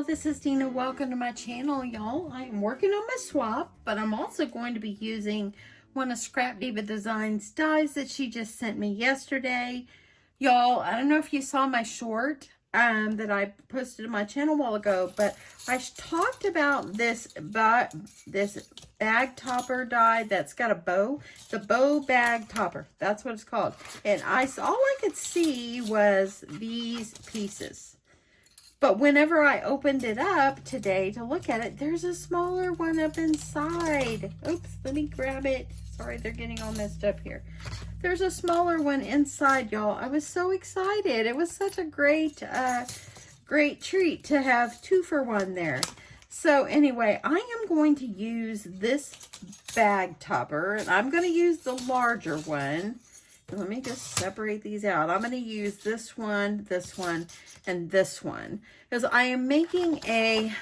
y'all, this is Deanna. Welcome to my channel, y'all. I am working on my swap, but I'm also going to be using one of Scrap Diva Designs dies that she just sent me yesterday. Y'all, I don't know if you saw my short that I posted on my channel a while ago, but I talked about this bag topper die that's got a bow. The bow bag topper, that's what it's called. And all I could see was these pieces. But whenever I opened it up today to look at it, there's a smaller one up inside. Oops, let me grab it. Sorry, they're getting all messed up here. There's a smaller one inside, y'all. I was so excited. It was such a great treat to have 2 for 1 there. So anyway, I am going to use this bag topper, and I'm going to use the larger one. Let me just separate these out. I'm going to use this one, and this one, because I am making a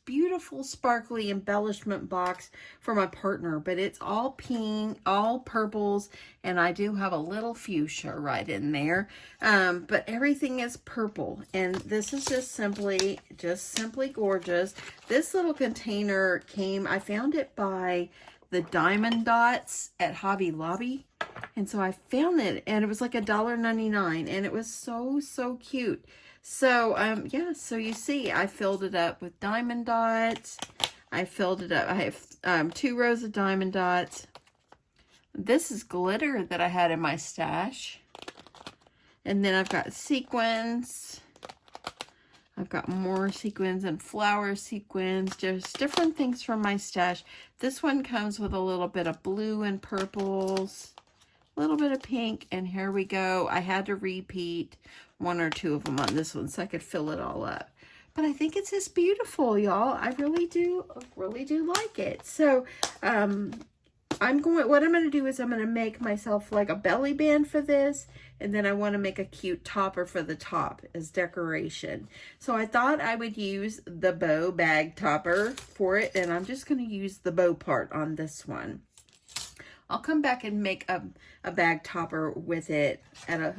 beautiful sparkly embellishment box for my partner, but it's all pink, all purples, and I do have a little fuchsia right in there, but everything is purple, and this is just simply gorgeous. This little container I found it by the diamond dots at Hobby Lobby. And so I found it, and it was like $1.99, and it was so cute. So yeah, so you see, I filled it up with diamond dots. I filled it up. I have 2 rows of diamond dots. This is glitter that I had in my stash. And then I've got sequins. I've got more sequins and flower sequins, just different things from my stash. This one comes with a little bit of blue and purples, a little bit of pink, and here we go. I had to repeat 1 or 2 of them on this one so I could fill it all up. But I think it's just beautiful, y'all. I really do like it. So what I'm going to do is I'm going to make myself like a belly band for this, and then I want to make a cute topper for the top as decoration. So I thought I would use the bow bag topper for it, and I'm just going to use the bow part on this one. I'll come back and make a bag topper with it on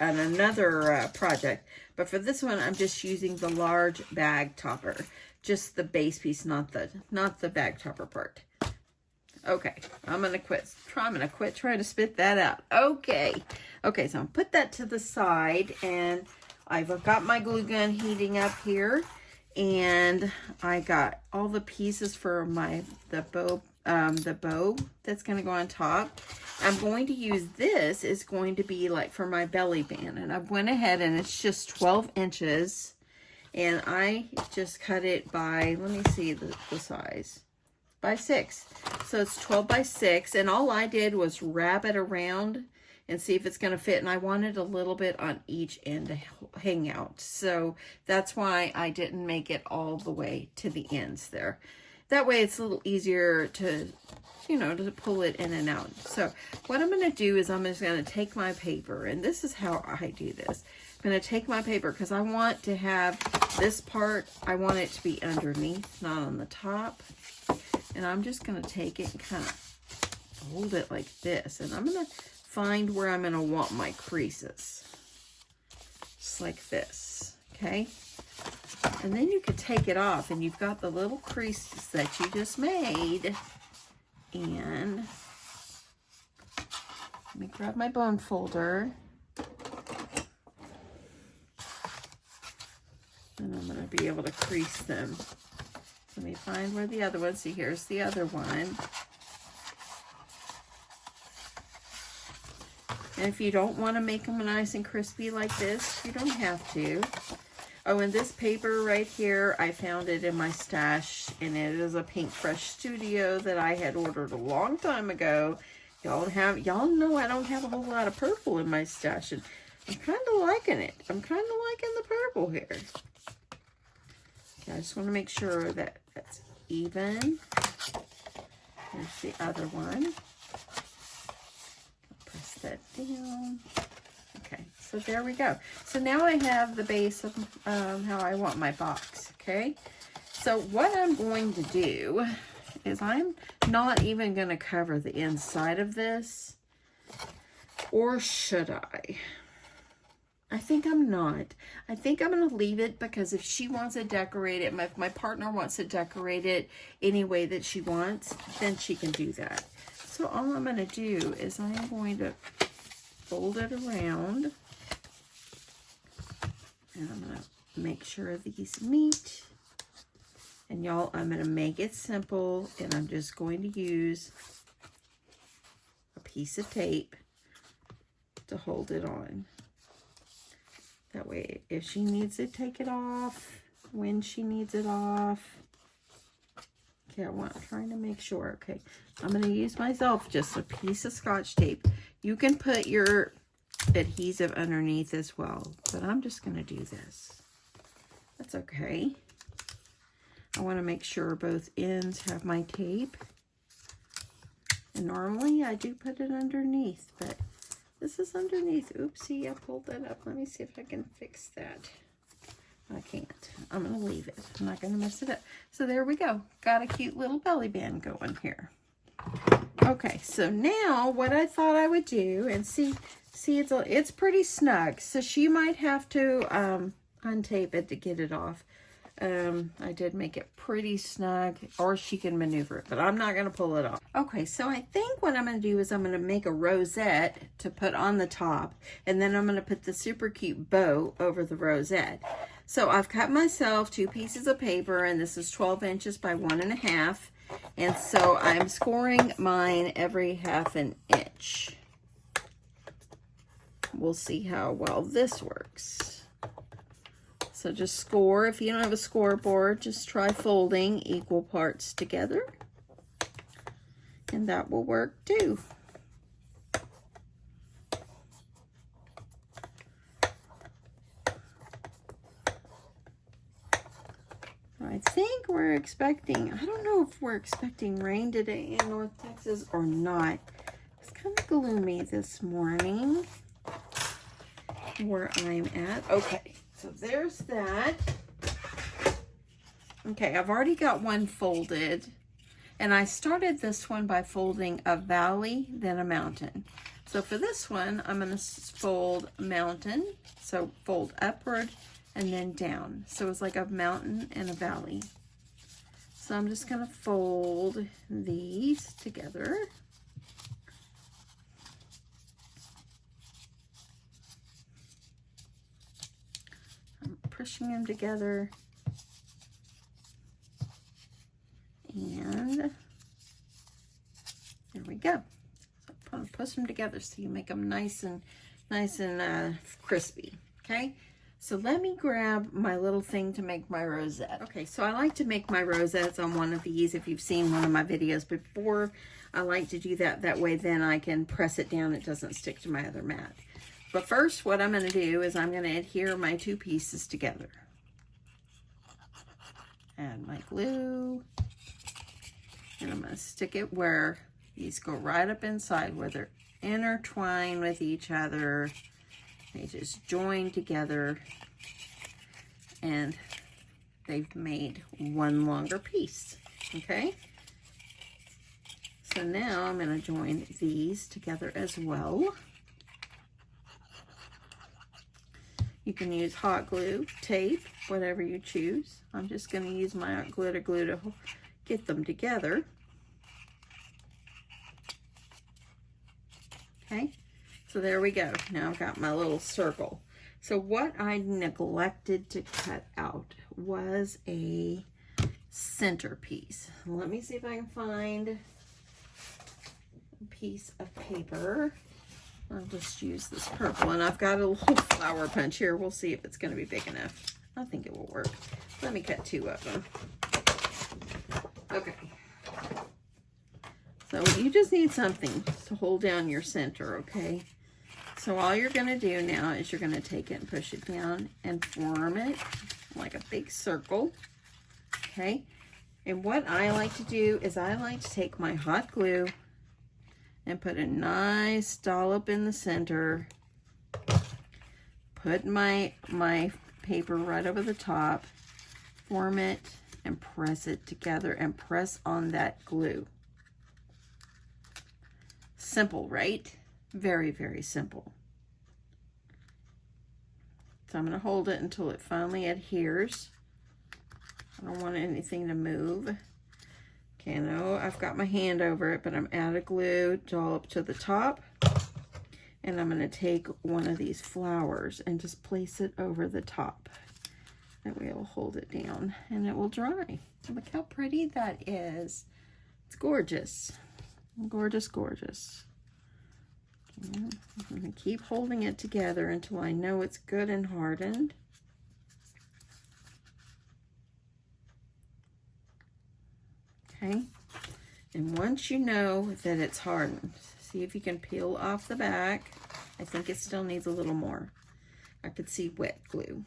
another project. But for this one, I'm just using the large bag topper, just the base piece, not the bag topper part. Okay, I'm gonna quit trying to spit that out. Okay, so I'm gonna put that to the side, and I've got my glue gun heating up here, and I got all the pieces for the bow that's gonna go on top. I'm going to use this is going to be like for my belly band, and I went ahead and it's just 12 inches, and I just cut it by, let me see the size, by 6. So it's 12 by 6, and all I did was wrap it around and see if it's going to fit, and I wanted a little bit on each end to hang out. So that's why I didn't make it all the way to the ends there. That way it's a little easier to, to pull it in and out. So what I'm going to do is I'm just going to take my paper, and this is how I do this. I'm going to take my paper because I want to have this part, I want it to be underneath, not on the top. And I'm just going to take it and kind of hold it like this. And I'm going to find where I'm going to want my creases. Just like this, okay? And then you could take it off, and you've got the little creases that you just made. And let me grab my bone folder. And I'm going to be able to crease them. Let me find where the other one, see, here's the other one. And if you don't want to make them nice and crispy like this, you don't have to. Oh, and this paper right here, I found it in my stash, and it is a Pink Fresh Studio that I had ordered a long time ago. Y'all know I don't have a whole lot of purple in my stash, and I'm kind of liking it. I'm kind of liking the purple here. I just want to make sure that that's even. There's the other one. I'll press that down. Okay, so there we go. So now I have the base of how I want my box, okay? So what I'm going to do is I'm not even going to cover the inside of this, or should I? I think I'm not. I think I'm going to leave it because if she wants to decorate it, if my partner wants to decorate it any way that she wants, then she can do that. So all I'm going to do is I'm going to fold it around. And I'm going to make sure these meet. And y'all, I'm going to make it simple. And I'm just going to use a piece of tape to hold it on. That way, if she needs to take it off, when she needs it off. Okay, I'm trying to make sure. Okay, I'm going to use myself just a piece of Scotch tape. You can put your adhesive underneath as well, but I'm just going to do this. That's okay. I want to make sure both ends have my tape. And normally I do put it underneath, but this is underneath. Oopsie, I pulled that up. Let me see if I can fix that. I can't. I'm going to leave it. I'm not going to mess it up. So there we go. Got a cute little belly band going here. Okay, so now what I thought I would do, and see it's pretty snug. So she might have to untape it to get it off. I did make it pretty snug, or she can maneuver it, but I'm not going to pull it off. Okay, so I think what I'm going to do is I'm going to make a rosette to put on the top, and then I'm going to put the super cute bow over the rosette. So I've cut myself 2 pieces of paper, and this is 12 inches by 1.5, and so I'm scoring mine every 1/2 inch. We'll see how well this works. So just score. If you don't have a scoreboard, just try folding equal parts together. And that will work too. I think we're expecting, I don't know if we're expecting rain today in North Texas or not. It's kind of gloomy this morning where I'm at. Okay. So there's that. Okay, I've already got one folded. And I started this one by folding a valley, then a mountain. So for this one, I'm going to fold mountain. So fold upward and then down. So it's like a mountain and a valley. So I'm just going to fold these together. Pushing them together, and there we go. So push them together so you make them nice and crispy. Okay, so let me grab my little thing to make my rosette. Okay, so I like to make my rosettes on one of these. If you've seen one of my videos before, I like to do that. That way then I can press it down. It doesn't stick to my other mat. But first, what I'm going to do is I'm going to adhere my 2 pieces together. Add my glue. And I'm going to stick it where these go right up inside, where they're intertwined with each other. They just join together. And they've made one longer piece. Okay? So now I'm going to join these together as well. You can use hot glue, tape, whatever you choose. I'm just going to use my hot glitter glue to get them together. Okay, so there we go. Now I've got my little circle. So what I neglected to cut out was a centerpiece. Let me see if I can find a piece of paper. I'll just use this purple, and I've got a little flower punch here. We'll see if it's going to be big enough. I think it will work. Let me cut 2 of them. Okay. So you just need something to hold down your center, okay? So all you're going to do now is you're going to take it and push it down and form it like a big circle, okay? And what I like to do is I like to take my hot glue and put a nice dollop in the center. Put my paper right over the top, form it, and press it together and press on that glue. Simple, right? Very, very simple. So I'm going to hold it until it finally adheres. I don't want anything to move. Okay, I know I've got my hand over it, but I'm out of glue dollop to the top. And I'm going to take one of these flowers and just place it over the top. That way it will hold it down and it will dry. Look how pretty that is. It's gorgeous. Gorgeous, gorgeous. Okay, I'm going to keep holding it together until I know it's good and hardened. Okay, and once you know that it's hardened, see if you can peel off the back. I think it still needs a little more. I could see wet glue.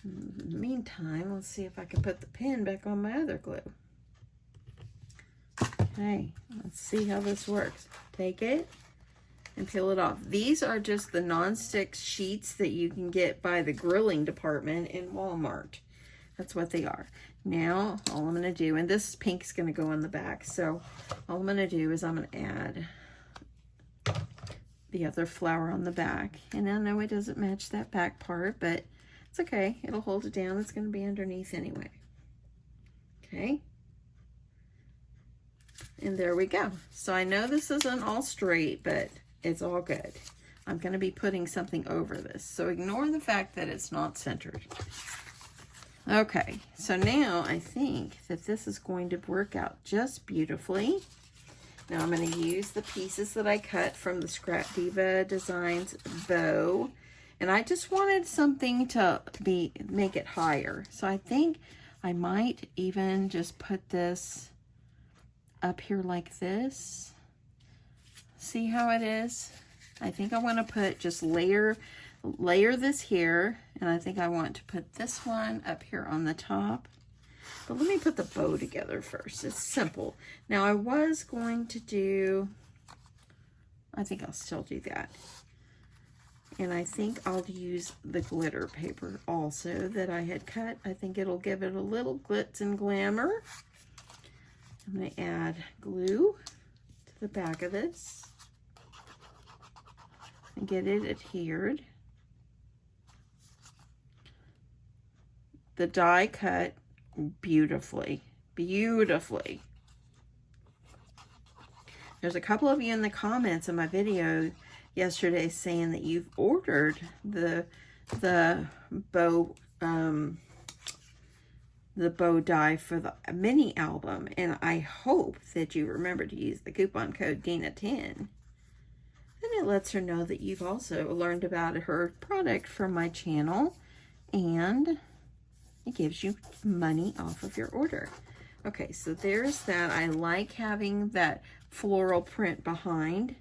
In the meantime, let's see if I can put the pin back on my other glue. Okay, let's see how this works. Take it and peel it off. These are just the non-stick sheets that you can get by the grilling department in Walmart. That's what they are. Now, all I'm going to do, and this pink's going to go on the back, so all I'm going to do is I'm going to add the other flower on the back. And I know it doesn't match that back part, but it's okay. It'll hold it down. It's going to be underneath anyway. Okay. And there we go. So I know this isn't all straight, but it's all good. I'm going to be putting something over this, so ignore the fact that it's not centered. Okay, so now I think that this is going to work out just beautifully. Now I'm going to use the pieces that I cut from the Scrap Diva Designs bow. And I just wanted something to make it higher. So I think I might even just put this up here like this. See how it is? I think I want to put just layer this here, and I think I want to put this one up here on the top. But let me put the bow together first. It's simple. Now I was going to do, I think I'll still do that. And I think I'll use the glitter paper also that I had cut. I think it'll give it a little glitz and glamour. I'm going to add glue to the back of this and get it adhered. The die cut beautifully, beautifully. There's a couple of you in the comments in my video yesterday saying that you've ordered the bow die for the mini album, and I hope that you remember to use the coupon code Deanna10. And it lets her know that you've also learned about her product from my channel, and it gives you money off of your order. Okay, so there's that. I like having that floral print behind.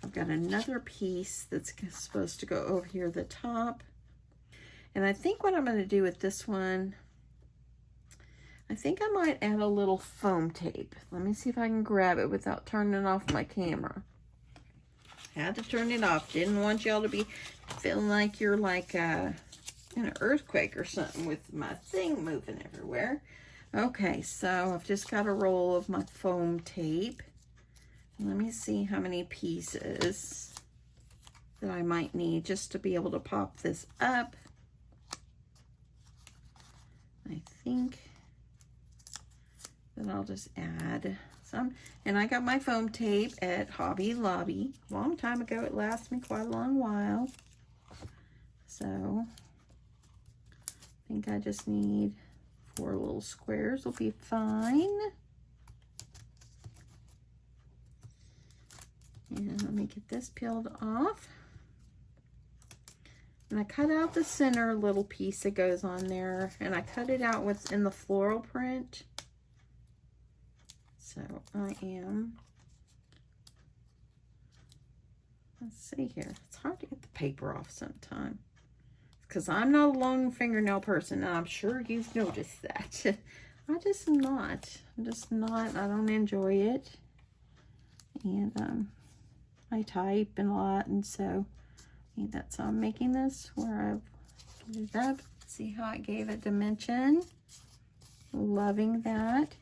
I've got another piece that's supposed to go over here at the top. And I think what I'm going to do with this one, I think I might add a little foam tape. Let me see if I can grab it without turning off my camera. Had to turn it off. Didn't want y'all to be feeling like you're like in an earthquake or something with my thing moving everywhere. Okay, so I've just got a roll of my foam tape. Let me see how many pieces that I might need just to be able to pop this up. I think that I'll just add some. And I got my foam tape at Hobby Lobby a long time ago. It lasts me quite a long while. So I think I just need 4 little squares will be fine. And let me get this peeled off. And I cut out the center little piece that goes on there, and I cut it out what's in the floral print. So I am, let's see here. It's hard to get the paper off sometimes, because I'm not a long fingernail person, and I'm sure you've noticed that. I just am not. I'm just not. I don't enjoy it. And I type a lot, and so that's how I'm making this, where I've put it up. See how it gave it dimension. Loving that.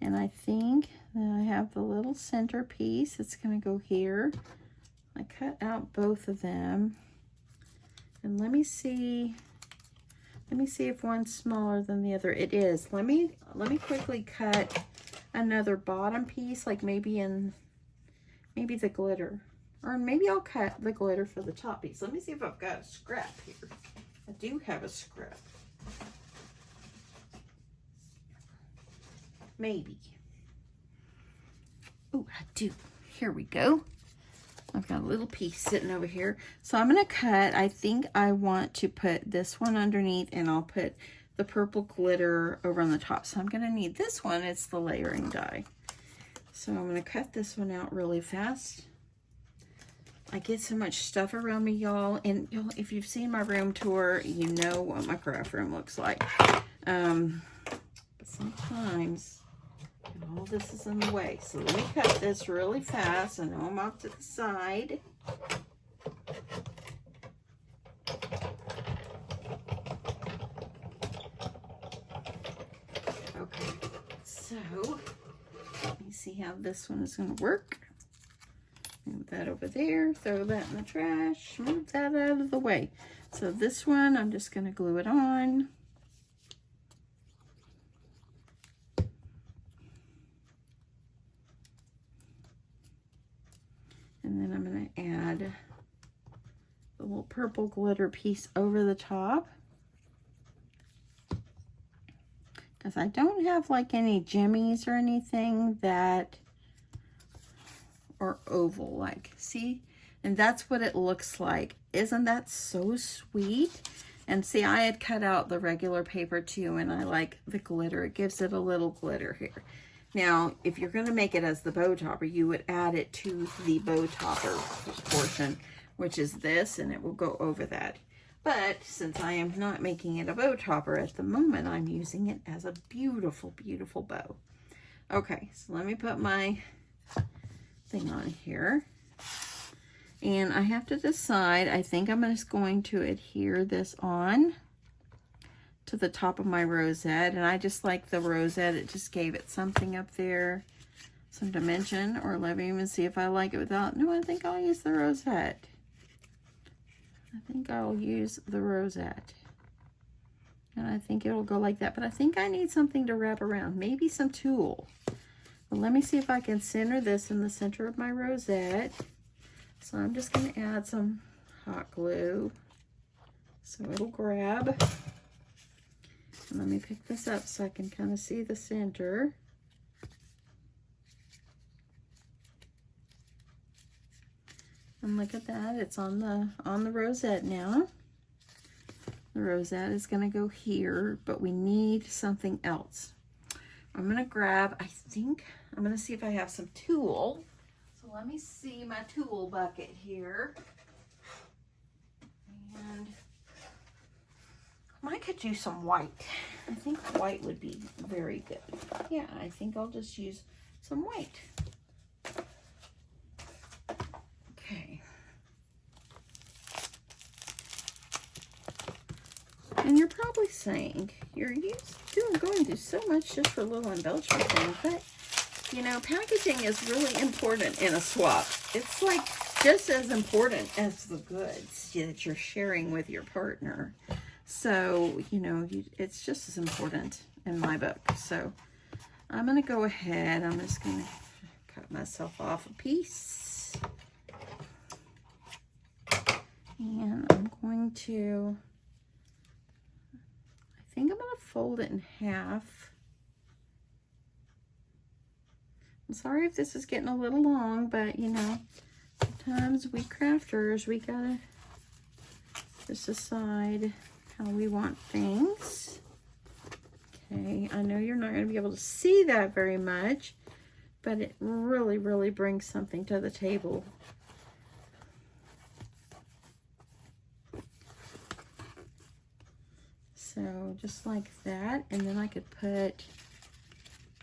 And I think that I have the little center piece. It's going to go here. I cut out both of them. And let me see if one's smaller than the other. It is. Let me quickly cut another bottom piece, like maybe the glitter. Or maybe I'll cut the glitter for the top piece. Let me see if I've got a scrap here. I do have a scrap. Maybe. Oh, I do. Here we go. I've got a little piece sitting over here. So I'm going to cut. I think I want to put this one underneath, and I'll put the purple glitter over on the top. So I'm going to need this one. It's the layering die. So I'm going to cut this one out really fast. I get so much stuff around me, y'all. And if you've seen my room tour, you know what my craft room looks like. But sometimes all this is in the way. So let me cut this really fast. I know I'm off to the side. Okay, so let me see how this one is going to work. Move that over there, throw that in the trash, move that out of the way. So this one, I'm just going to glue it on. And then I'm going to add the little purple glitter piece over the top. Because I don't have like any jimmies or anything that are oval, like, see? And that's what it looks like. Isn't that so sweet? And see, I had cut out the regular paper too, and I like the glitter. It gives it a little glitter here. Now, if you're going to make it as the bow topper, you would add it to the bow topper portion, which is this, and it will go over that. But since I am not making it a bow topper at the moment, I'm using it as a beautiful, beautiful bow. Okay, so let me put my thing on here. And I have to decide, I think I'm just going to adhere this on to the top of my rosette. And I just like the rosette. It just gave it something up there, some dimension. Or let me even see if I like it without. No, I think I'll use the rosette. I think I'll use the rosette. And I think it'll go like that. But I think I need something to wrap around. Maybe some tulle. But let me see if I can center this in the center of my rosette. So I'm just going to add some hot glue so it'll grab. And let me pick this up so I can kind of see the center. And look at that, it's on the rosette now. The rosette is going to go here, but we need something else. I'm going to grab, I think, I'm going to see if I have some tulle. So let me see my tulle bucket here. And I could do some white. I think white would be very good. Yeah, I think I'll just use some white. Okay. And you're probably saying, you're going through so much just for a little embellishment thing, but you know, packaging is really important in a swap. It's like just as important as the goods that you're sharing with your partner. So, you know, it's just as important in my book. So I'm going to go ahead. I'm just going to cut myself off a piece. And I'm going to, I think I'm going to fold it in half. I'm sorry if this is getting a little long, but you know, sometimes we crafters, we gotta just decide how we want things. Okay, I know you're not going to be able to see that very much, but it really, really brings something to the table. So just like that, and then I could put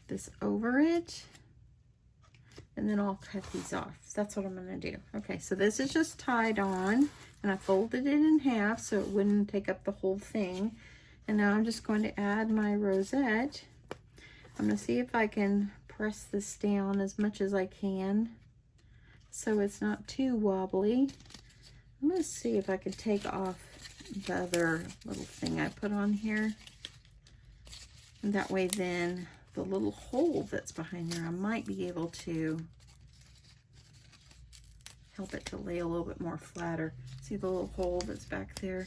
this over it, and then I'll cut these off. That's what I'm going to do. Okay, so this is just tied on, and I folded it in half so it wouldn't take up the whole thing. And now I'm just going to add my rosette. I'm going to see if I can press this down as much as I can so it's not too wobbly. I'm going to see if I can take off the other little thing I put on here. And that way then the little hole that's behind there, I might be able to help it to lay a little bit more flatter. See the little hole that's back there?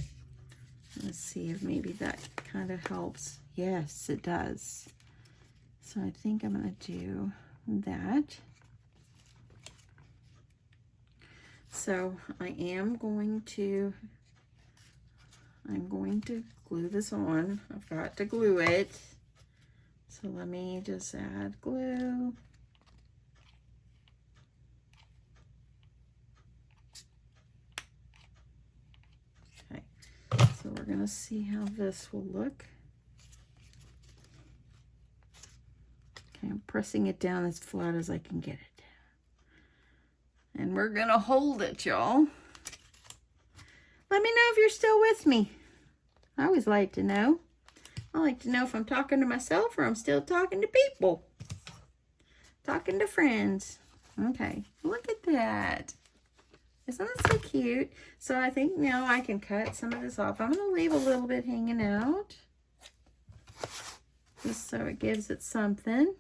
Let's see if maybe that kind of helps. Yes, it does. So I think I'm going to do that. So I'm going to glue this on. I've got to glue it. So let me just add glue. Okay, so we're gonna see how this will look. Okay, I'm pressing it down as flat as I can get it. And we're gonna hold it, y'all. Let me know if you're still with me. I always like to know. I like to know if I'm talking to myself or I'm still talking to people. Talking to friends. Okay, look at that. Isn't that so cute? So I think now I can cut some of this off. I'm going to leave a little bit hanging out, just so it gives it something.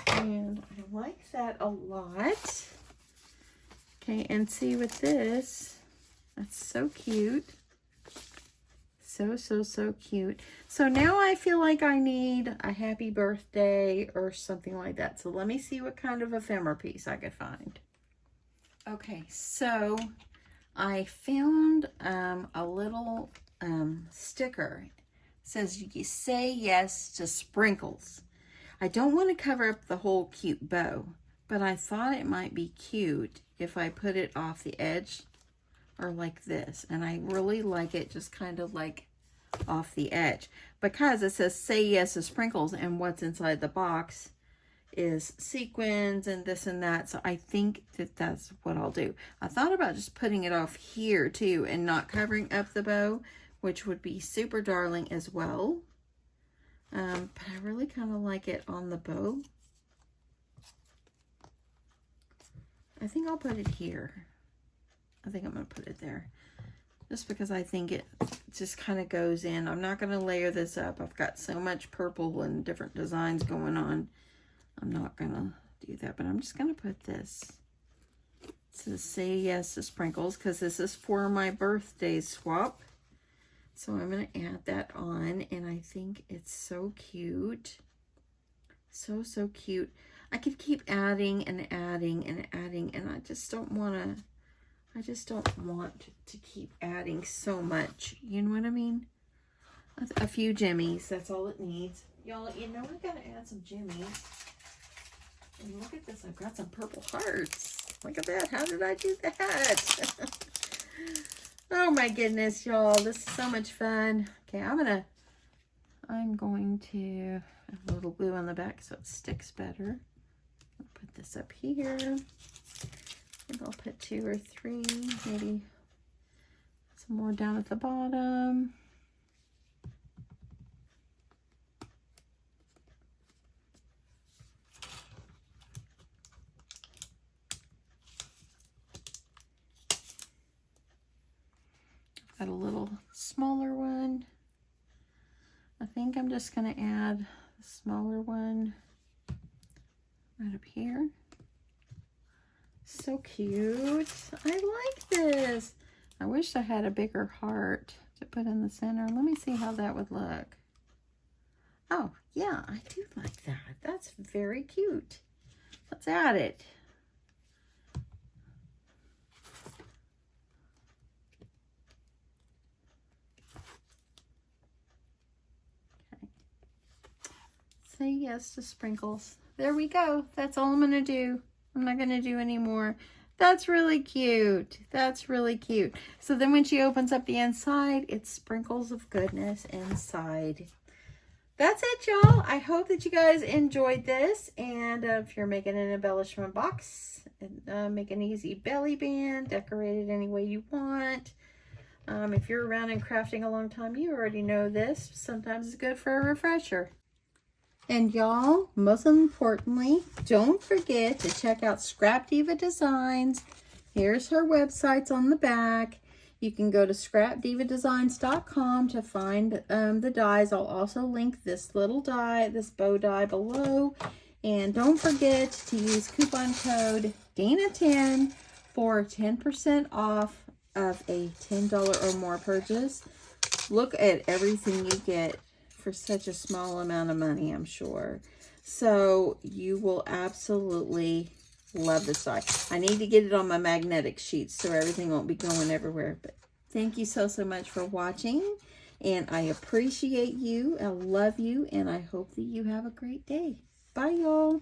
And I like that a lot. Okay, and see with this, that's so cute. So cute. So now I feel like I need a happy birthday or something like that. So let me see what kind of ephemera piece I could find. Okay, so I found a little sticker. It says you say yes to sprinkles. I don't want to cover up the whole cute bow, but I thought it might be cute if I put it off the edge or like this. And I really like it just kind of like off the edge, because it says say yes to sprinkles, and what's inside the box is sequins and this and that. So I think that that's what I'll do. I thought about just putting it off here too and not covering up the bow, which would be super darling as well. But I really kind of like it on the bow. I think I'll put it here. I think I'm going to put it there, just because I think it just kind of goes in. I'm not going to layer this up. I've got so much purple and different designs going on. I'm not going to do that, but I'm just going to put this. It says say yes to sprinkles, because this is for my birthday swap. So I'm going to add that on, and I think it's so cute. So cute. I could keep adding and adding and adding, and I just don't want to. I just don't want to keep adding so much. You know what I mean? A few jimmies. That's all it needs. Y'all, you know I gotta add some jimmies. And look at this. I've got some purple hearts. Look at that. How did I do that? Oh my goodness, y'all. This is so much fun. Okay, I'm going to add a little glue on the back so it sticks better. I'll put this up here. And I'll put 2 or 3, maybe some more down at the bottom. I've got a little smaller one. I think I'm just going to add a smaller one right up here. So cute. I like this. I wish I had a bigger heart to put in the center. Let me see how that would look. Oh, yeah, I do like that. That's very cute. Let's add it. Okay. Say yes to sprinkles. There we go. That's all I'm going to do. I'm not going to do any more. That's really cute. That's really cute. So then when she opens up the inside, it's sprinkles of goodness inside. That's it, y'all. I hope that you guys enjoyed this. And if you're making an embellishment box, make an easy belly band, decorate it any way you want. If you're around and crafting a long time, you already know this. Sometimes it's good for a refresher. And y'all, most importantly, don't forget to check out Scrap Diva Designs. Here's her websites on the back. You can go to scrapdivadesigns.com to find the dies. I'll also link this little die, this bow die below. And don't forget to use coupon code Deanna10 for 10% off of a $10 or more purchase. Look at everything you get for such a small amount of money, I'm sure. So you will absolutely love this die. I need to get it on my magnetic sheets so everything won't be going everywhere. But thank you so much for watching. And I appreciate you. I love you. And I hope that you have a great day. Bye, y'all.